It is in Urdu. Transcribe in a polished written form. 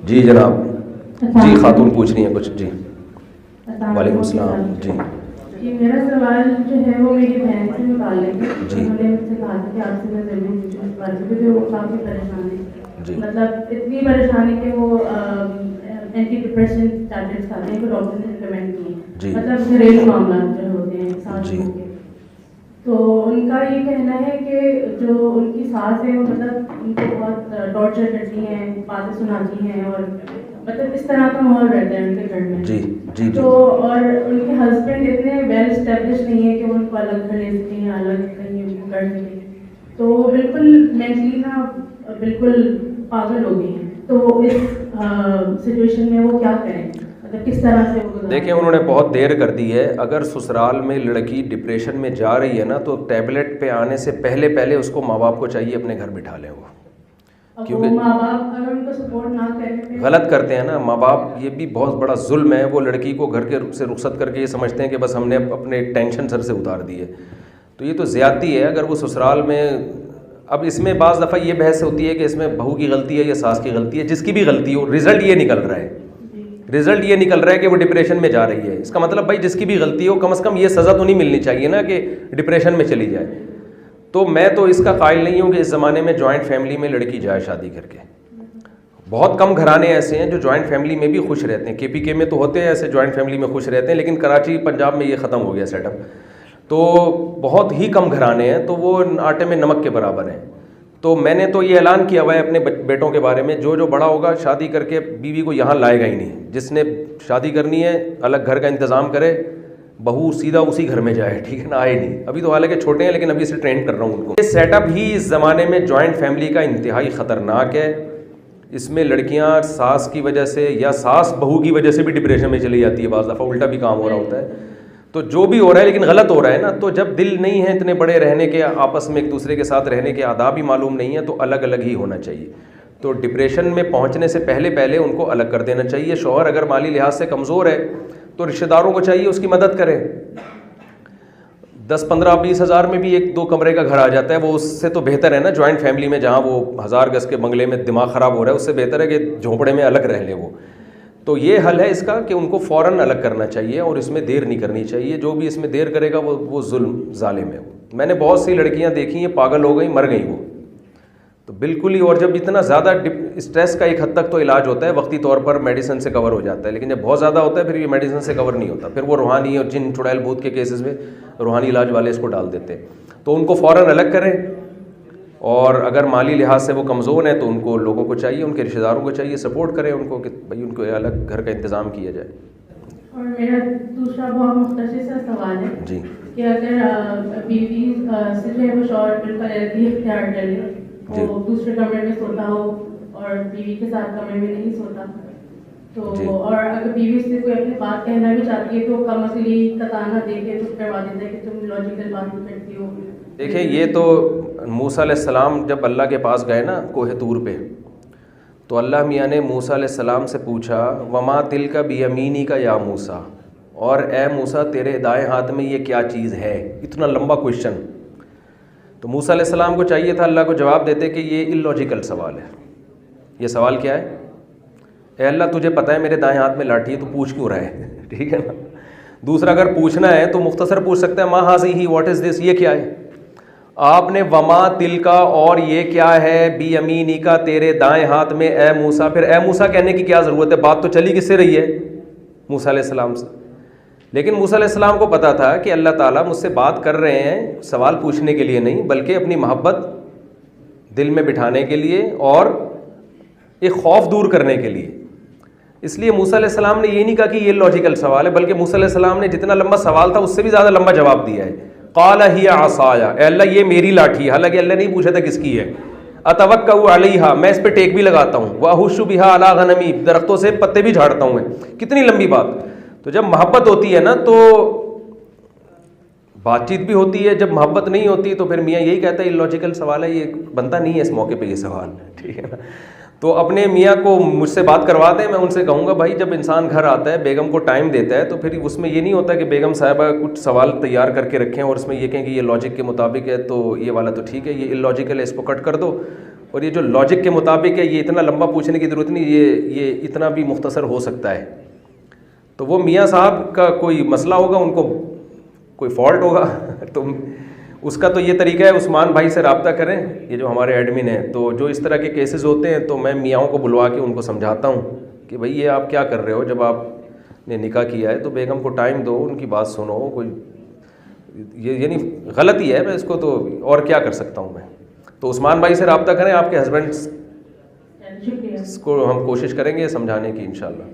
جی جناب، جی خاتون پوچھ رہی ہیں کچھ. جی وعلیکم السلام. جی جی میرا سوال جو ہے وہ میری بہن سے متعلق ہے. جی. انہوں نے مجھ سے کہا تھا کہ آپ سے میں ضرور پوچھوں اس بارے میں، کیونکہ وہ کافی پریشان ہے. جی. مطلب اتنی پریشان ہے کہ وہ اینٹی ڈپریشن ٹیبلٹس کھاتے ہیں، جو ڈاکٹر نے ریکمینڈ کی ہیں. جی. مطلب گھریلو معاملات جو ہوتے ہیں ساس جی. کے، تو ان کا یہ کہنا ہے کہ جو ان کی ساس ہے وہ مطلب ان کو بہت ٹارچر کرتی ہیں، باتیں سناتی ہیں، اور مطلب اس طرح کا ماحول رہتا ہے ان کے گھر میں. جی. جی. تو اور ان کے ہسبینڈ اتنے ویل اسٹیبلش نہیں ہے کہ وہ ان کو الگ گھر لے سکیں یا الگ کہیں ان کو کر سکیں. تو وہ بالکل مینٹلی نا بالکل پاگل ہو گئی ہیں. تو اس سچویشن میں وہ کیا کریں، مطلب کس طرح سے وہ؟ دیکھیں انہوں نے بہت دیر کر دی ہے. اگر سسرال میں لڑکی ڈپریشن میں جا رہی ہے نا تو ٹیبلٹ پہ آنے سے پہلے اس کو ماں باپ کو چاہیے اپنے گھر بٹھا لیں. وہ کیونکہ ماں باپ اگر ان کو سپورٹ نہ کریں غلط کرتے ہیں نا ماں باپ. یہ بھی بہت بڑا ظلم ہے. وہ لڑکی کو گھر کے سے رخصت کر کے یہ سمجھتے ہیں کہ بس ہم نے اپنے ٹینشن سر سے اتار دی ہے. تو یہ تو زیادتی ہے. اگر وہ سسرال میں، اب اس میں بعض دفعہ یہ بحث ہوتی ہے کہ اس میں بہو کی غلطی ہے یا ساس کی غلطی ہے. جس کی بھی غلطی ہو، رزلٹ یہ نکل رہا ہے کہ وہ ڈپریشن میں جا رہی ہے. اس کا مطلب بھائی جس کی بھی غلطی ہو، کم از کم یہ سزا تو نہیں ملنی چاہیے نا کہ ڈپریشن میں چلی جائے. تو میں تو اس کا قائل نہیں ہوں کہ اس زمانے میں جوائنٹ فیملی میں لڑکی جائے شادی کر کے. بہت کم گھرانے ایسے ہیں جو جوائنٹ فیملی میں بھی خوش رہتے ہیں. کے میں تو ہوتے ہیں ایسے جوائنٹ فیملی میں خوش رہتے ہیں، لیکن کراچی پنجاب میں یہ ختم ہو گیا سیٹ اپ. تو بہت ہی کم گھرانے ہیں، تو وہ آٹے میں نمک کے برابر ہیں. تو میں نے تو یہ اعلان کیا ہوا ہے اپنے بیٹوں کے بارے میں، جو بڑا ہوگا شادی کر کے بیوی کو یہاں لائے گا ہی نہیں. جس نے شادی کرنی ہے الگ گھر کا انتظام کرے، بہو سیدھا اسی گھر میں جائے، ٹھیک ہے نا، آئے نہیں. ابھی تو حالانکہ چھوٹے ہیں لیکن ابھی سے ٹرین کر رہا ہوں ان کو. یہ سیٹ اپ ہی اس زمانے میں جوائنٹ فیملی کا انتہائی خطرناک ہے. اس میں لڑکیاں ساس کی وجہ سے یا ساس بہو کی وجہ سے بھی ڈپریشن میں چلی جاتی ہے. بعض دفعہ الٹا بھی کام ہو رہا ہوتا ہے. تو جو بھی ہو رہا ہے لیکن غلط ہو رہا ہے نا. تو جب دل نہیں ہے اتنے بڑے رہنے کے، آپس میں ایک دوسرے کے ساتھ رہنے کے آداب ہی معلوم نہیں ہے، تو الگ الگ ہی ہونا چاہیے. تو ڈپریشن میں پہنچنے سے پہلے ان کو الگ کر دینا چاہیے. شوہر اگر مالی لحاظ سے کمزور ہے تو رشتہ داروں کو چاہیے اس کی مدد کرے. 10-15-20 ہزار میں بھی 1-2 کمرے کا گھر آ جاتا ہے. وہ اس سے تو بہتر ہے نا جوائنٹ فیملی میں، جہاں وہ 1000 گز کے بنگلے میں دماغ خراب ہو رہا ہے. اس سے بہتر ہے کہ جھونپڑے میں الگ رہ لیں وہ. تو یہ حل ہے اس کا کہ ان کو فوراً الگ کرنا چاہیے اور اس میں دیر نہیں کرنی چاہیے. جو بھی اس میں دیر کرے گا وہ ظالم ہے. میں نے بہت سی لڑکیاں دیکھی ہیں پاگل ہو گئیں، مر گئیں وہ تو بالکل ہی. اور جب اتنا زیادہ اسٹریس کا ایک حد تک تو علاج ہوتا ہے، وقتی طور پر میڈیسن سے کور ہو جاتا ہے، لیکن جب بہت زیادہ ہوتا ہے پھر یہ میڈیسن سے کور نہیں ہوتا. پھر وہ روحانی اور جن چڑیل بھوت کے کیسز میں روحانی علاج والے اس کو ڈال دیتے ہیں. تو ان کو فوراً الگ کریں. اور اگر مالی لحاظ سے وہ کمزور ہیں تو ان کو لوگوں کو چاہیے، ان کے رشتہ داروں کو چاہیے سپورٹ کریں ان کو کہ بھائی ان کو الگ گھر کا انتظام کیا جائے. اور میرا دوسرا بہت مختصر سا سوال ہے جی کہ اگر بیوی سے جو ہے وہ شوہر بالکل الگ اختیار کر لے، وہ دوسرے کمرے میں سوتا ہو اور بیوی کے ساتھ کمرے میں نہیں سوتا، تو اور اگر بیوی سے کوئی اپنی بات کہنا بھی چاہتی ہے تو کم اصلی کتانا دے کے چپ کروا دیتا ہے کہ تم لاجیکل بات نہیں کرتی ہو. دیکھیں یہ تو موسیٰ علیہ السلام جب اللہ کے پاس گئے نا کوہ طور پہ، تو اللہ میاں نے موسیٰ علیہ السلام سے پوچھا وما تلک بیمینک یا موسیٰ، اور اے موسیٰ تیرے دائیں ہاتھ میں یہ کیا چیز ہے. اتنا لمبا کوشچن. تو موسیٰ علیہ السلام کو چاہیے تھا اللہ کو جواب دیتے کہ یہ اللاجیکل سوال ہے. یہ سوال کیا ہے؟ اے اللہ تجھے پتہ ہے میرے دائیں ہاتھ میں لاٹھی ہے، تو پوچھ کیوں رہا ہے؟ ٹھیک ہے نا. دوسرا اگر پوچھنا ہے تو مختصر پوچھ سکتا ہے ما ہذہ، واٹ از دس، یہ کیا ہے. آپ نے وما تلکا اور یہ کیا ہے بیمینک تیرے دائیں ہاتھ میں اے موسیٰ. پھر اے موسیٰ کہنے کی کیا ضرورت ہے؟ بات تو چلی کس سے رہی ہے؟ موسیٰ علیہ السلام سے. لیکن موسیٰ علیہ السلام کو پتا تھا کہ اللہ تعالیٰ مجھ سے بات کر رہے ہیں سوال پوچھنے کے لیے نہیں، بلکہ اپنی محبت دل میں بٹھانے کے لیے اور ایک خوف دور کرنے کے لیے. اس لیے موسیٰ علیہ السلام نے یہ نہیں کہا کہ یہ لاجیکل سوال ہے، بلکہ موسیٰ علیہ السلام نے جتنا لمبا سوال تھا اس سے بھی زیادہ لمبا جواب دیا ہے. قال ہی عصای، اے اللہ یہ میری لاٹھی ہے. حالانکہ اللہ نہیں پوچھا تھا کس کی ہے. اتوکأ علیہا، میں اس پہ ٹیک بھی لگاتا ہوں. واہش بہا علی غنمی، درختوں سے پتے بھی جھاڑتا ہوں میں. کتنی لمبی بات. تو جب محبت ہوتی ہے نا تو بات چیت بھی ہوتی ہے، جب محبت نہیں ہوتی تو پھر میاں یہی کہتا ہے اللاجیکل سوال ہے، یہ بنتا نہیں ہے اس موقع پہ یہ سوال. ٹھیک ہے نا. تو اپنے میاں کو مجھ سے بات کروا دیں. میں ان سے کہوں گا بھائی جب انسان گھر آتا ہے بیگم کو ٹائم دیتا ہے تو پھر اس میں یہ نہیں ہوتا کہ بیگم صاحبہ کچھ سوال تیار کر کے رکھیں اور اس میں یہ کہیں کہ یہ لاجک کے مطابق ہے تو یہ والا تو ٹھیک ہے، یہ اللاجیکل ہے اس کو کٹ کر دو. اور یہ جو لاجک کے مطابق ہے یہ اتنا لمبا پوچھنے کی ضرورت نہیں, یہ اتنا بھی مختصر ہو سکتا ہے. تو وہ میاں صاحب کا کوئی مسئلہ ہوگا, ان کو کوئی فالٹ ہوگا تو اس کا تو یہ طریقہ ہے عثمان بھائی سے رابطہ کریں, یہ جو ہمارے ایڈمن ہیں. تو جو اس طرح کے کیسز ہوتے ہیں تو میں میاں کو بلوا کے ان کو سمجھاتا ہوں کہ بھئی یہ آپ کیا کر رہے ہو, جب آپ نے نکاح کیا ہے تو بیگم کو ٹائم دو, ان کی بات سنو. کوئی یہ یعنی غلط ہی ہے, میں اس کو تو اور کیا کر سکتا ہوں میں. تو عثمان بھائی سے رابطہ کریں, آپ کے ہسبینڈ شکریہ. کو ہم کوشش کریں گے سمجھانے کی انشاءاللہ.